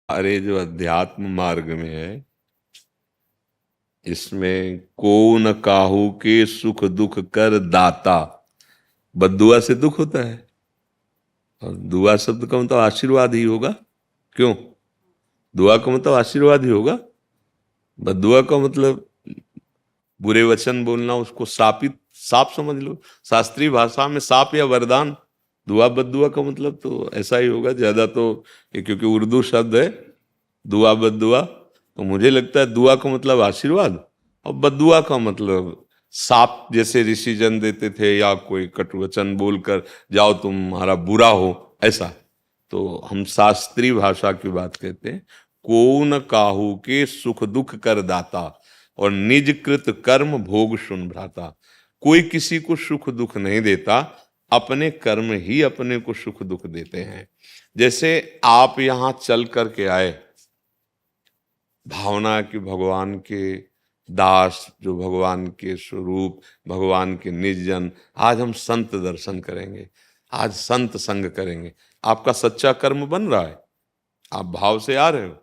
अरे जो अध्यात्म मार्ग में है, इसमें को न काहू के सुख दुख कर दाता। बद्दुआ से दुख होता है, और दुआ शब्द का मतलब आशीर्वाद ही होगा। क्यों? दुआ का मतलब आशीर्वाद ही होगा। बद्दुआ का मतलब बुरे वचन बोलना, उसको शापित, साप समझ लो। शास्त्रीय भाषा में साप या वरदान। दुआ बद्दुआ का मतलब तो ऐसा ही होगा ज्यादा तो, ये क्योंकि उर्दू शब्द है दुआ बद्दुआ, तो मुझे लगता है दुआ का मतलब आशीर्वाद, और बद्दुआ का मतलब साप जैसे ऋषि जन देते थे, या कोई कटुवचन बोलकर जाओ तुम्हारा बुरा हो, ऐसा। तो हम शास्त्रीय भाषा की बात कहते हैं। को न काहू के सुख दुख कर दाता, और निज कृत कर्म भोग सुन भ्राता। कोई किसी को सुख दुख नहीं देता, अपने कर्म ही अपने को सुख दुख देते हैं। जैसे आप यहां चल करके आए, भावना कि भगवान के दास, जो भगवान के स्वरूप, भगवान के निजजन, आज हम संत दर्शन करेंगे, आज संत संग करेंगे। आपका सच्चा कर्म बन रहा है, आप भाव से आ रहे हो,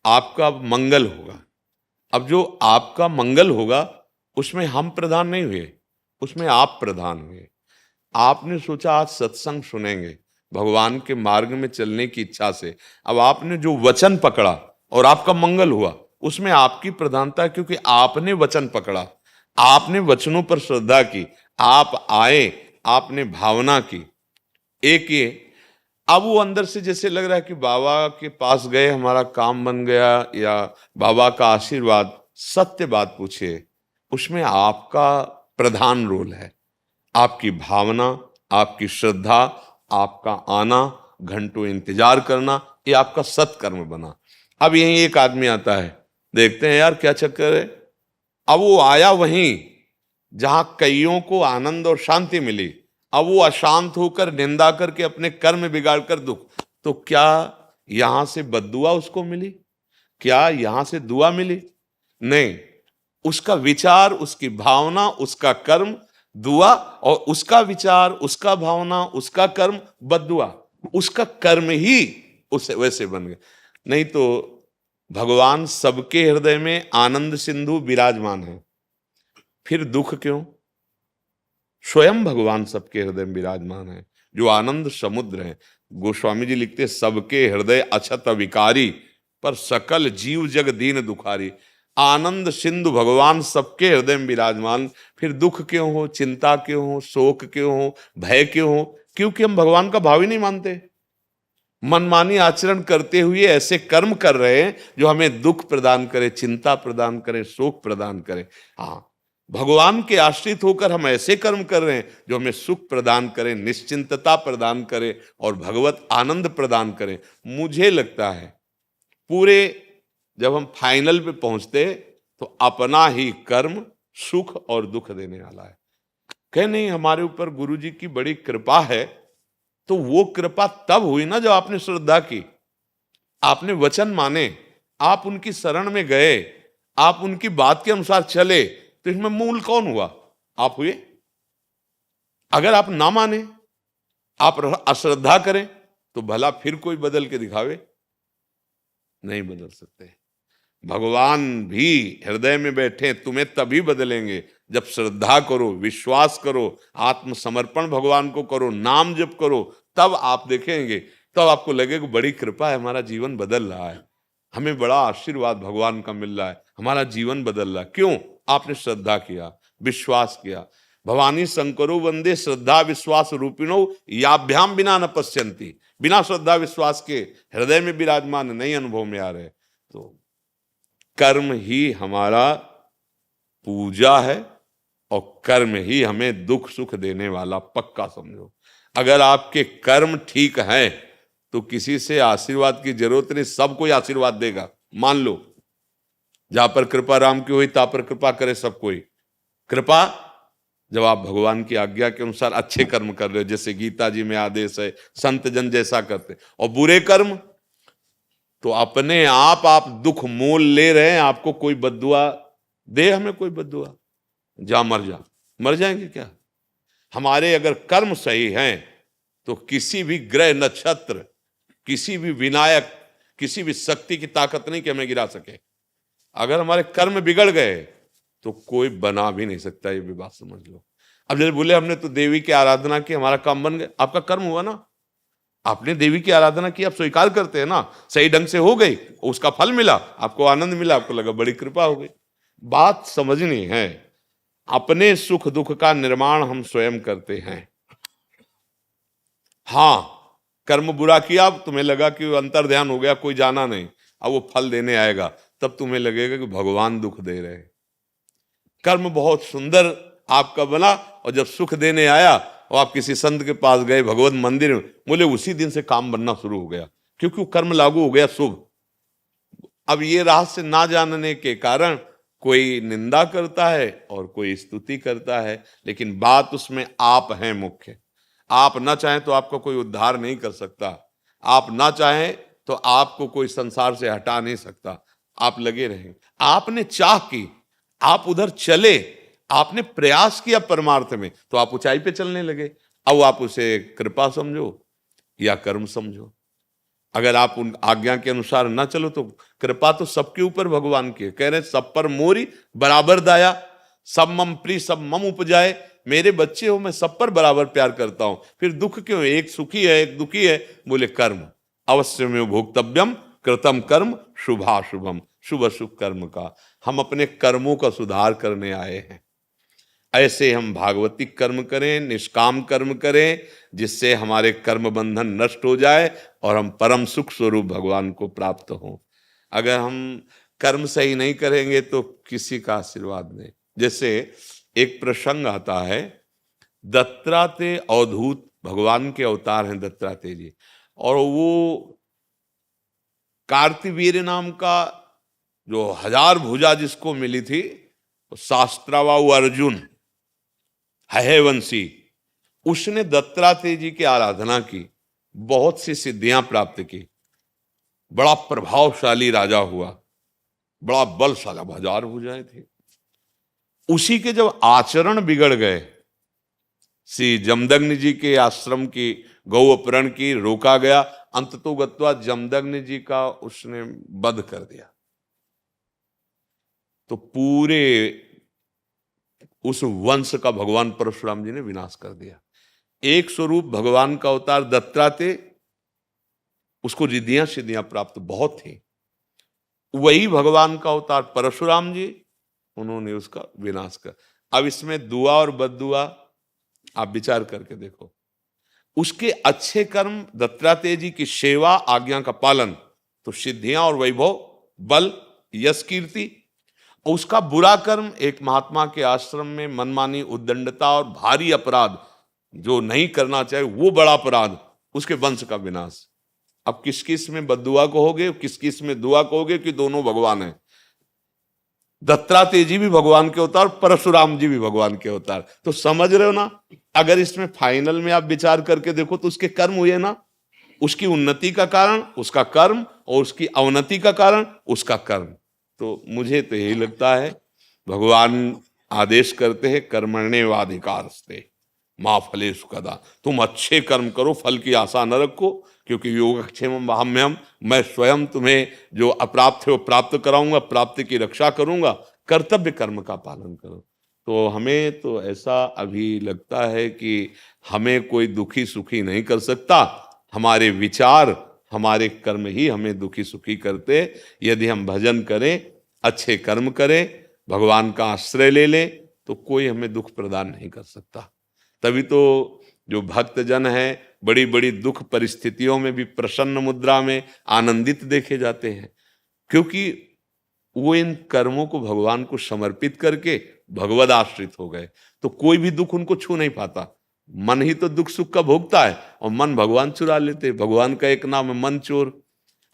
आपका मंगल होगा। अब जो आपका मंगल होगा, उसमें हम प्रधान नहीं हुए, उसमें आप प्रधान हुए। आपने सोचा आज सत्संग सुनेंगे, भगवान के मार्ग में चलने की इच्छा से। अब आपने जो वचन पकड़ा और आपका मंगल हुआ, उसमें आपकी प्रधानता है, क्योंकि आपने वचन पकड़ा, आपने वचनों पर श्रद्धा की, आप आए, आपने भावना की। एक ये, अब वो अंदर से जैसे लग रहा है कि बाबा के पास गए, हमारा काम बन गया, या बाबा का आशीर्वाद, सत्य बात पूछे, उसमें आपका प्रधान रोल है। आपकी भावना, आपकी श्रद्धा, आपका आना, घंटों इंतजार करना, ये आपका सत्कर्म बना। अब यहीं एक आदमी आता है, देखते हैं यार क्या चक्कर है। अब वो आया वहीं जहां कईयों को आनंद और शांति मिली, अब वो अशांत होकर निंदा करके अपने कर्म बिगाड़ कर दुख। तो क्या यहां से बद्दुआ उसको मिली? क्या यहां से दुआ मिली? नहीं। उसका विचार, उसकी भावना, उसका कर्म दुआ, और उसका विचार, उसका भावना, उसका कर्म बद्दुआ। उसका कर्म ही उसे वैसे बन गया। नहीं तो भगवान सबके हृदय में आनंद सिंधु विराजमान है, फिर दुख क्यों? स्वयं भगवान सबके हृदय में विराजमान है, जो आनंद समुद्र है। गोस्वामी जी लिखते, सबके हृदय अछत विकारी, पर सकल जीव जग दीन दुखारी। आनंद सिंधु भगवान सबके हृदय में विराजमान, फिर दुख क्यों हो, चिंता क्यों हो, शोक क्यों हो, भय क्यों हो? क्योंकि हम भगवान का भाव ही नहीं मानते। मनमानी आचरण करते हुए ऐसे कर्म कर रहे हैं जो हमें दुख प्रदान करे, चिंता प्रदान करे, शोक प्रदान करे। हाँ, भगवान के आश्रित होकर हम ऐसे कर्म कर रहे हैं जो हमें सुख प्रदान करें, निश्चिंतता प्रदान करें, और भगवत आनंद प्रदान करें। मुझे लगता है पूरे, जब हम फाइनल पे पहुंचते, तो अपना ही कर्म सुख और दुख देने वाला है। कह नहीं, हमारे ऊपर गुरु जी की बड़ी कृपा है। तो वो कृपा तब हुई ना जब आपने श्रद्धा की, आपने वचन माने, आप उनकी शरण में गए, आप उनकी बात के अनुसार चले। तो इसमें मूल कौन हुआ? आप हुए। अगर आप ना माने, आप अश्रद्धा करें, तो भला फिर कोई बदल के दिखावे, नहीं बदल सकते। भगवान भी हृदय में बैठे, तुम्हें तभी बदलेंगे जब श्रद्धा करो, विश्वास करो, आत्मसमर्पण भगवान को करो, नाम जप करो। तब आप देखेंगे, तब आपको लगेगा बड़ी कृपा है, हमारा जीवन बदल रहा है, हमें बड़ा आशीर्वाद भगवान का मिल रहा है, हमारा जीवन बदल रहा है। क्यों? आपने श्रद्धा किया, विश्वास किया। भवानी शंकरो वंदे श्रद्धा विश्वास रूपिणो, याभ्याम बिना न पश्यंती। बिना श्रद्धा विश्वास के हृदय में विराजमान नहीं अनुभव में आ रहे। तो कर्म ही हमारा पूजा है, और कर्म ही हमें दुख सुख देने वाला, पक्का समझो। अगर आपके कर्म ठीक हैं, तो किसी से आशीर्वाद की जरूरत नहीं, सब कोई आशीर्वाद देगा। मान लो, जहां पर कृपा राम की हुई, ता पर कृपा करे सब कोई। कृपा, जब आप भगवान की आज्ञा के अनुसार अच्छे कर्म कर रहे हो, जैसे गीता जी में आदेश है, संत जन जैसा करते। और बुरे कर्म, तो अपने आप दुख मोल ले रहे हैं। आपको कोई बद्दुआ दे, हमें कोई बद्दुआ, जा मर जा, मर जाएंगे क्या? हमारे अगर कर्म सही हैं, तो किसी भी ग्रह नक्षत्र, किसी भी विनायक, किसी भी शक्ति की ताकत नहीं कि हमें गिरा सके। अगर हमारे कर्म बिगड़ गए तो कोई बना भी नहीं सकता, ये भी बात समझ लो। अब जैसे बोले हमने तो देवी की आराधना की, हमारा काम बन गया, आपका कर्म हुआ ना, आपने देवी की आराधना की, आप स्वीकार करते हैं ना, सही ढंग से हो गई, उसका फल मिला, आपको आनंद मिला, आपको लगा बड़ी कृपा हो गई। बात समझनी है, अपने सुख दुख का निर्माण हम स्वयं करते हैं। हाँ, कर्म बुरा किया, तुम्हें लगा कि अंतर ध्यान हो गया, कोई जाना नहीं, अब वो फल देने आएगा, तब तुम्हें लगेगा कि भगवान दुख दे रहे हैं। कर्म बहुत सुंदर आपका बना और जब सुख देने आया और आप किसी संत के पास गए, भगवत मंदिर में, बोले उसी दिन से काम बनना शुरू हो गया, क्योंकि वो कर्म लागू हो गया शुभ। अब ये रहस्य ना जानने के कारण कोई निंदा करता है और कोई स्तुति करता है, लेकिन बात उसमें आप हैं मुख्य। आप ना चाहें तो आपका कोई उद्धार नहीं कर सकता, आप ना चाहें तो आपको कोई संसार से हटा नहीं सकता, आप लगे रहें। आपने चाह की, आप उधर चले, आपने प्रयास किया परमार्थ में, तो आप ऊंचाई पे चलने लगे। अब आप उसे कृपा समझो या कर्म समझो। अगर आप उन आज्ञा के अनुसार ना चलो तो कृपा तो सबके ऊपर भगवान की है। कह रहे सब पर मोरी बराबर दाया, सब मम प्रिय सब मम उपजाए। मेरे बच्चे हो, मैं सब पर बराबर प्यार करता हूं, फिर दुख क्यों? एक सुखी है एक दुखी है। बोले कर्म अवश्य में भोक्तव्यम कृतम कर्म शुभाशुभम, शुभ अशुभ कर्म का हम अपने कर्मों का सुधार करने आए हैं। ऐसे हम भागवतिक कर्म करें, निष्काम कर्म करें, जिससे हमारे कर्म बंधन नष्ट हो जाए और हम परम सुख स्वरूप भगवान को प्राप्त हों। अगर हम कर्म सही नहीं करेंगे तो किसी का आशीर्वाद नहीं। जैसे एक प्रसंग आता है, दत्तात्रेय अवधूत भगवान के अवतार हैं दत्तात्रेय जी, और वो कार्तिवीर्य नाम का जो 1000 भुजा जिसको मिली थी, शास्त्रावाऊ अर्जुन हयवंशी, उसने दत्तात्रेय जी की आराधना की, बहुत सी सिद्धियां प्राप्त की, बड़ा प्रभावशाली राजा हुआ, बड़ा बलशाली, 1000 भुजाएं थी। उसी के जब आचरण बिगड़ गए, श्री जमदग्नि जी के आश्रम की गौ अपहरण की रोका गया, अंततोगत्वा जमदग्नि जी का उसने वध कर दिया, तो पूरे उस वंश का भगवान परशुराम जी ने विनाश कर दिया। एक स्वरूप भगवान का अवतार दत्तात्रेय, उसको रिद्धियां सिद्धियां प्राप्त बहुत थी। वही भगवान का अवतार परशुराम जी, उन्होंने उसका विनाश कर। अब इसमें दुआ और बद्दुआ आप विचार करके देखो। उसके अच्छे कर्म, दत्तात्रेय जी की सेवा, आज्ञा का पालन, तो सिद्धियां और वैभव, बल, यश, कीर्ति। उसका बुरा कर्म, एक महात्मा के आश्रम में मनमानी, उद्दंडता और भारी अपराध जो नहीं करना चाहिए, वो बड़ा अपराध, उसके वंश का विनाश। अब किस किस में बद्दुआ कहोगे, किस किस में दुआ कहोगे, कि दोनों भगवान हैं। दत्तात्रेय जी भी भगवान के अवतार, परशुराम जी भी भगवान के अवतार। तो समझ रहे हो ना, अगर इसमें फाइनल में आप विचार करके देखो तो उसके कर्म हुए ना, उसकी उन्नति का कारण उसका कर्म, और उसकी अवनति का कारण उसका कर्म। तो मुझे तो यही लगता है, भगवान आदेश करते हैं कर्मण्येवाधिकारस्ते मां फलेषु कदा, तुम अच्छे कर्म करो, फल की आशा न रखो, क्योंकि योगक्षेमम वहाम्यहम्, मैं स्वयं तुम्हें जो अप्राप्त है वो प्राप्त कराऊंगा, प्राप्ति की रक्षा करूंगा, कर्तव्य कर्म का पालन करो। तो हमें तो ऐसा अभी लगता है कि हमें कोई दुखी सुखी नहीं कर सकता, हमारे विचार, हमारे कर्म ही हमें दुखी सुखी करते। यदि हम भजन करें, अच्छे कर्म करें, भगवान का आश्रय ले लें, तो कोई हमें दुख प्रदान नहीं कर सकता। तभी तो जो भक्त जन है बड़ी बड़ी दुख परिस्थितियों में भी प्रसन्न मुद्रा में आनंदित देखे जाते हैं, क्योंकि वो इन कर्मों को भगवान को समर्पित करके भगवद आश्रित हो गए। तो कोई भी दुख उनको छू नहीं पाता। मन ही तो दुख सुख का भोगता है, और मन भगवान चुरा लेते। भगवान का एक नाम है मन चोर।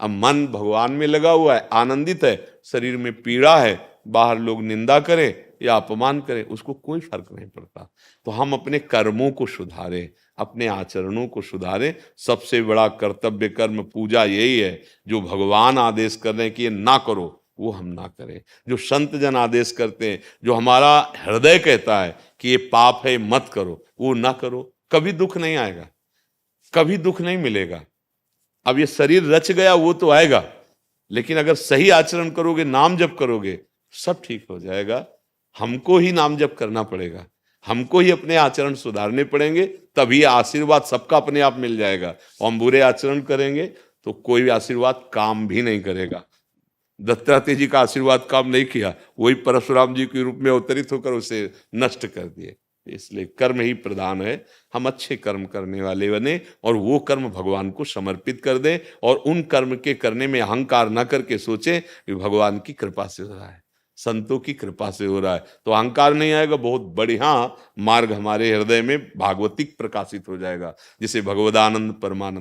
अब मन भगवान में लगा हुआ है, आनंदित है, शरीर में पीड़ा है, बाहर लोग निंदा करें या अपमान करें, उसको कोई फर्क नहीं पड़ता। तो हम अपने कर्मों को सुधारें, अपने आचरणों को सुधारें। सबसे बड़ा कर्तव्य कर्म पूजा यही है। जो भगवान आदेश कर रहे हैं कि ये ना करो, वो हम ना करें। जो संत जन आदेश करते हैं, जो हमारा हृदय कहता है कि ये पाप है मत करो, वो ना करो। कभी दुख नहीं आएगा, कभी दुख नहीं मिलेगा। अब ये शरीर रच गया वो तो आएगा, लेकिन अगर सही आचरण करोगे, नाम जप करोगे, सब ठीक हो जाएगा। हमको ही नाम जप करना पड़ेगा, हमको ही अपने आचरण सुधारने पड़ेंगे, तभी आशीर्वाद सबका अपने आप मिल जाएगा। और हम बुरे आचरण करेंगे तो कोई भी आशीर्वाद काम भी नहीं करेगा। दत्तात्रेय जी का आशीर्वाद काम नहीं किया, वही परशुराम जी के रूप में अवतरित होकर उसे नष्ट कर दिए। इसलिए कर्म ही प्रधान है। हम अच्छे कर्म करने वाले बने और वो कर्म भगवान को समर्पित कर दें, और उन कर्म के करने में अहंकार न करके सोचें कि भगवान की कृपा से हो रहा है, संतों की कृपा से हो रहा है, तो अहंकार नहीं आएगा। बहुत बढ़िया मार्ग हमारे हृदय में भागवतिक प्रकाशित हो जाएगा, जिसे भगवदानंद परमानंद